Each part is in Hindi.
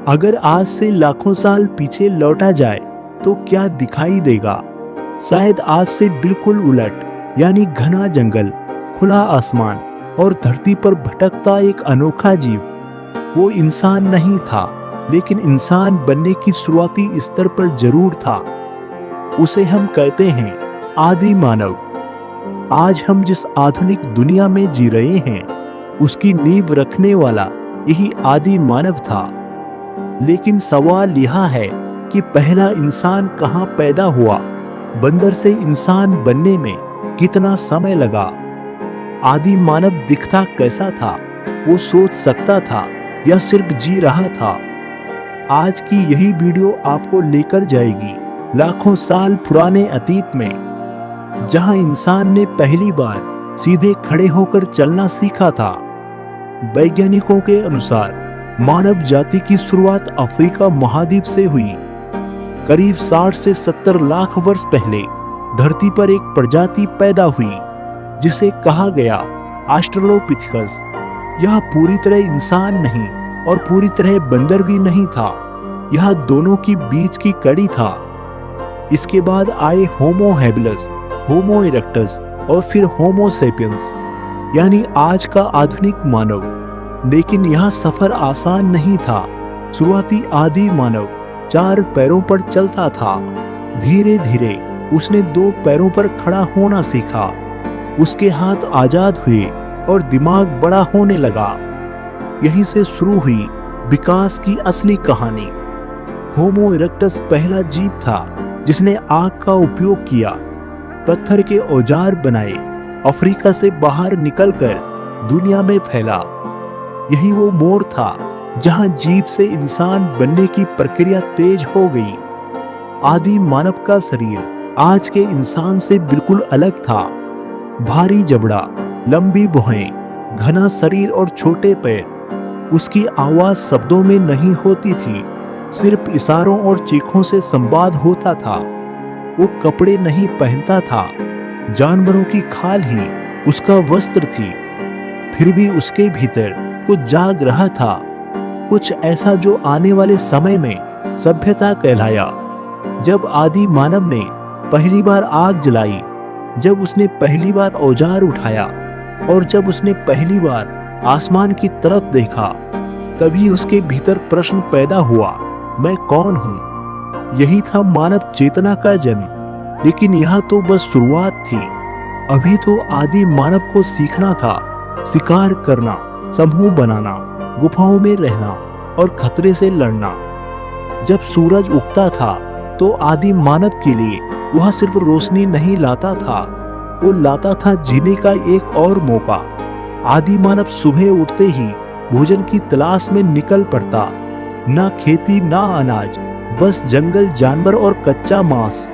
अगर आज से लाखों साल पीछे लौटा जाए तो क्या दिखाई देगा? शायद आज से बिल्कुल उलट, यानी घना जंगल, खुला आसमान और धरती पर भटकता एक अनोखा जीव। वो इंसान नहीं था, लेकिन इंसान बनने की शुरुआती स्तर पर जरूर था। उसे हम कहते हैं आदि मानव। आज हम जिस आधुनिक दुनिया में जी रहे हैं, उसकी नींव रखने वाला यही आदि मानव था। लेकिन सवाल यह है कि पहला इंसान कहाँ पैदा हुआ? बंदर से इंसान बनने में कितना समय लगा? आदि मानव दिखता कैसा था? वो सोच सकता था या सिर्फ जी रहा था? आज की यही वीडियो आपको लेकर जाएगी लाखों साल पुराने अतीत में, जहां इंसान ने पहली बार सीधे खड़े होकर चलना सीखा था। वैज्ञानिकों के अनुसार मानव जाति की शुरुआत अफ्रीका महाद्वीप से हुई। करीब 60 से 70 लाख वर्ष पहले धरती पर एक प्रजाति पैदा हुई जिसे कहा गया ऑस्ट्रेलोपिथेकस। यह पूरी तरह इंसान नहीं और पूरी तरह बंदर भी नहीं था, यह दोनों की बीच की कड़ी था। इसके बाद आए होमो हैबिलिस, होमो इरेक्टस और फिर होमो सेपियंस, यानी आज का आधुनिक मानव। लेकिन यह सफर आसान नहीं था। शुरुआती आदि मानव 4 पैरों पर चलता था। धीरे धीरे उसने 2 पैरों पर खड़ा होना सीखा। उसके हाथ आजाद हुए और दिमाग बड़ा होने लगा। यहीं से शुरू हुई विकास की असली कहानी। होमो इरेक्टस पहला जीव था जिसने आग का उपयोग किया, पत्थर के औजार बनाए, अफ्रीका से बाहर निकलकर दुनिया में फैला। यही वो मोड़ था जहां जीव से इंसान बनने की प्रक्रिया तेज हो गई। आदि मानव का शरीर आज के इंसान से बिल्कुल अलग था। भारी जबड़ा, लंबी भुहें, घना शरीर और छोटे पैर। उसकी आवाज शब्दों में नहीं होती थी, सिर्फ इशारों और चीखों से संवाद होता था। वो कपड़े नहीं पहनता था, जानवरों की खाल ही उसका वस्त्र थी। फिर भी उसके भीतर कुछ जाग रहा था, कुछ ऐसा जो आने वाले समय में सभ्यता कहलाया। जब आदि मानव ने पहली बार आग जलाई, जब उसने पहली बार औजार उठाया और जब उसने पहली बार आसमान की तरफ देखा, तभी उसके भीतर प्रश्न पैदा हुआ, मैं कौन हूं? यही था मानव चेतना का जन्म। लेकिन यह तो बस शुरुआत थी। अभी तो आदि मानव को सीखना था, शिकार करना, समूह बनाना, गुफाओं में रहना और खतरे से लड़ना। जब सूरज उगता था तो आदि मानव के लिए वह सिर्फ रोशनी नहीं लाता था, वो लाता था जीने का एक और मौका। आदि मानव सुबह उठते ही भोजन की तलाश में निकल पड़ता। ना खेती ना अनाज, बस जंगल, जानवर और कच्चा मांस।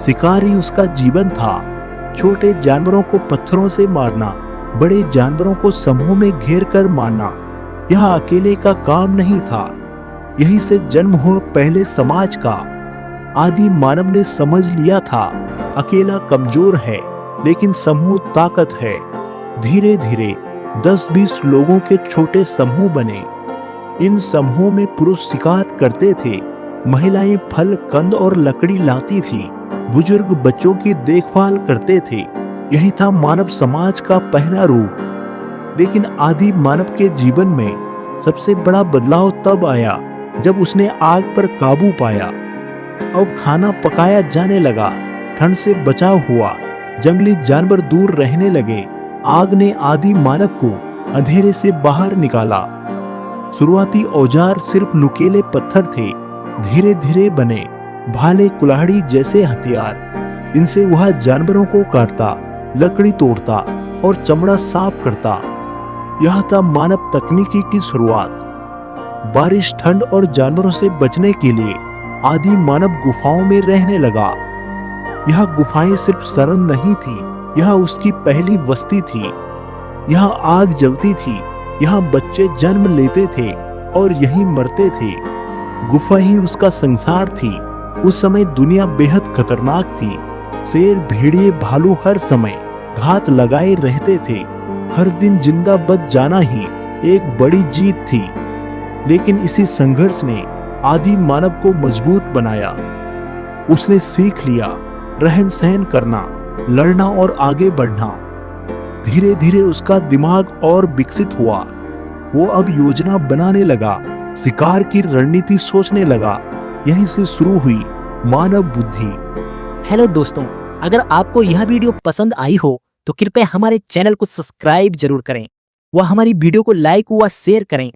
शिकार ही उसका जीवन था। छोटे जानवरों को पत्थरों से मारना, बड़े जानवरों को समूह में घेर कर मारना, यह अकेले का काम नहीं था। यहीं से जन्म हुआ पहले समाज का। आदि मानव ने समझ लिया था, अकेला कमजोर है, लेकिन समूह ताकत है। धीरे धीरे 10-20 लोगों के छोटे समूह बने। इन समूहों में पुरुष शिकार करते थे, महिलाएं फल, कंद और लकड़ी लाती थी, बुजुर्ग बच्चों की देखभाल करते थे। यही था मानव समाज का पहला रूप। लेकिन आदि मानव के जीवन में सबसे बड़ा बदलाव तब आया जब उसने आग पर काबू पाया। अब खाना पकाया जाने लगा, ठंड से बचाव हुआ, जंगली जानवर दूर रहने लगे। आग ने आदि मानव को अंधेरे से बाहर निकाला। शुरुआती औजार सिर्फ नुकीले पत्थर थे, धीरे धीरे बने भाले, कुल्हाड़ी जैसे हथियार। इनसे वह जानवरों को काटता, लकड़ी तोड़ता और चमड़ा साफ करता। यह था मानव तकनीकी की शुरुआत। बारिश, ठंड और जानवरों से बचने के लिए आदि मानव गुफाओं में रहने लगा। यह गुफाएं सिर्फ शरण नहीं थी, यह उसकी पहली बस्ती थी। यहाँ आग जलती थी, यहाँ बच्चे जन्म लेते थे और यहीं मरते थे। गुफा ही उसका संसार थी। उस समय दुनिया बेहद खतरनाक थी। शेर, भेड़िए, भालू हर समय घात लगाए रहते थे। हर दिन जिंदा बच जाना ही एक बड़ी जीत थी। लेकिन इसी संघर्ष ने आदि मानव को मजबूत बनाया। उसने सीख लिया रहन सहन करना, लड़ना और आगे बढ़ना। धीरे धीरे उसका दिमाग और विकसित हुआ। वो अब योजना बनाने लगा, शिकार की रणनीति सोचने लगा। यहीं से शुरू हुई मानव बुद्धि। हेलो दोस्तों, अगर आपको यह वीडियो पसंद आई हो तो कृपया हमारे चैनल को सब्सक्राइब जरूर करें व हमारी वीडियो को लाइक व शेयर करें